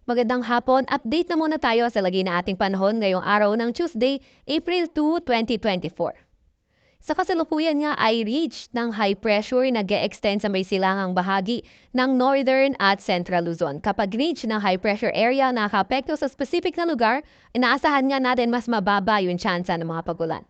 Magandang hapon. Update na muna tayo sa lagi na ating panahon ngayong araw ng Tuesday, April 2, 2024. Sa kasalukuyan nga ay ridge ng high pressure nag-e-extend sa may silangang bahagi ng Northern at Central Luzon. Kapag ridge ng high pressure area nakaka-apekto sa specific na lugar, inaasahan nga natin mas mababa yung tsansa ng mga pagulan.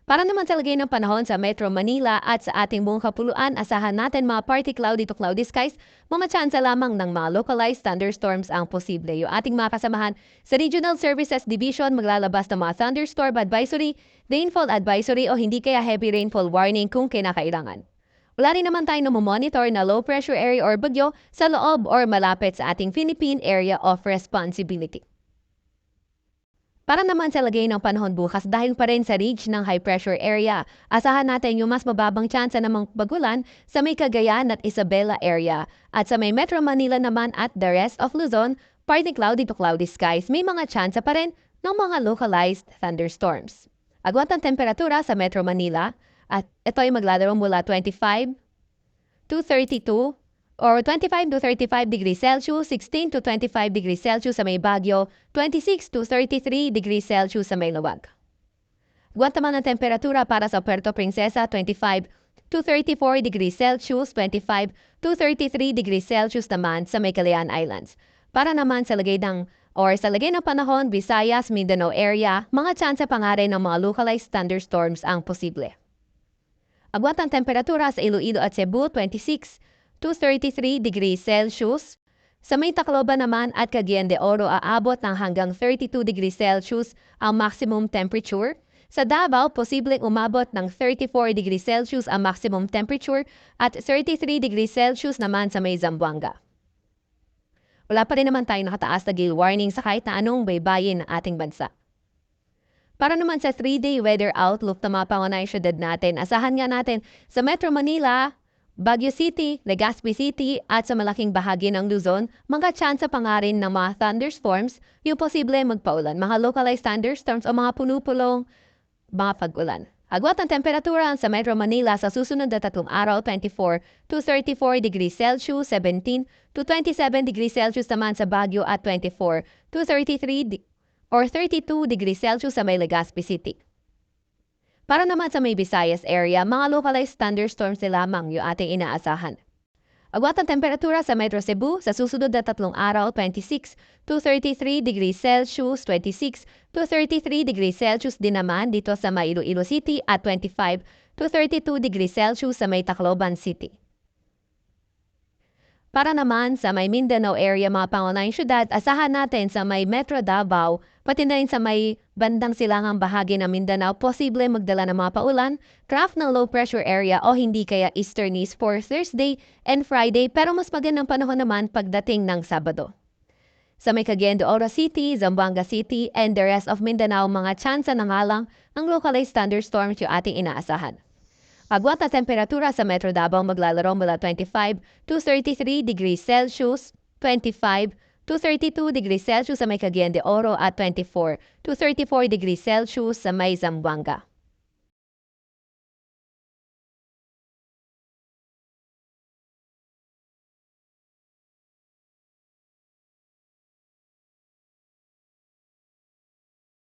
Para naman sa lagay ng panahon sa Metro Manila at sa ating buong kapuluan, asahan natin mga partly cloudy to cloudy skies, mga tsansa lamang ng mga localized thunderstorms ang posible. Yung ating mga kasamahan sa Regional Services Division maglalabas ng mga thunderstorm advisory, rainfall advisory o hindi kaya heavy rainfall warning kung kinakailangan. Wala rin naman tayong monitor na low pressure area or bagyo sa loob or malapit sa ating Philippine Area of Responsibility. Para naman sa lagay ng panahon bukas dahil pa rin sa ridge ng high pressure area, asahan natin yung mas mababang tsansa ng mga bagulan sa may Cagayan at Isabela area. At sa may Metro Manila naman at the rest of Luzon, partly cloudy to cloudy skies, may mga tsansa pa rin ng mga localized thunderstorms. Agwat ang temperatura sa Metro Manila at ito ay maglalaro mula 25 to 32 or 25 to 35 degrees Celsius, 16 to 25 degrees Celsius sa may Baguio, 26 to 33 degrees Celsius sa may Luwag. Guantaman ang temperatura para sa Puerto Princesa, 25 to 34 degrees Celsius, 25 to 33 degrees Celsius naman sa may Calayan Islands. Para naman sa lagay ng panahon, Visayas, Mindanao area, mga tsansa pa nga rin ng mga localized thunderstorms ang posible. Agwat ang temperatura sa Iloilo at Cebu, 26 to 33 degrees Celsius. Sa may Tacloban naman at Cagayan de Oro aabot ng hanggang 32 degrees Celsius ang maximum temperature. Sa Davao, posibleng umabot ng 34 degrees Celsius ang maximum temperature at 33 degrees Celsius naman sa may Zamboanga. Wala pa rin naman tayong nakataas na gale warning sa kahit na anong baybayin ng ating bansa. Para naman sa 3-day weather outlook na mga pangunahing syudad natin, asahan nga natin sa Metro Manila, Baguio City, Legazpi City at sa malaking bahagi ng Luzon, mga tsansa pa nga rin ng mga thunderstorms, yung posible magpaulan, mga localized thunderstorms o mga punupulong mga pag-ulan. Agwat ang temperatura sa Metro Manila sa susunod na 3 araw, 24 to 34 degrees Celsius, 17 to 27 degrees Celsius naman sa Baguio at 24 to 33 or 32 degrees Celsius sa may Legazpi City. Para naman sa may Visayas area, mga localized thunderstorms lamang yung ating inaasahan. Agwat ang temperatura sa Metro Cebu sa susunod na 3 araw, 26 to 33 degrees Celsius, 26 to 33 degrees Celsius din naman dito sa may Iloilo City at 25 to 32 degrees Celsius sa may Tacloban City. Para naman sa may Mindanao area, mga pangunahing syudad, asahan natin sa may Metro Davao, pati na rin sa may bandang silangang bahagi ng Mindanao, posible magdala ng mga paulan, craft ng low pressure area o hindi kaya easternies for Thursday and Friday, pero mas magandang panahon naman pagdating ng Sabado. Sa may Cagayan de Oro City, Zamboanga City, and the rest of Mindanao, mga tsansa ng halang ng localized thunderstorms yung ating inaasahan. Agwat na temperatura sa Metro Davao maglalaro mula 25 to 33 degrees Celsius, 25 to 32 degrees Celsius sa may Cagayan de Oro at 24 to 34 degrees Celsius sa may Zamboanga.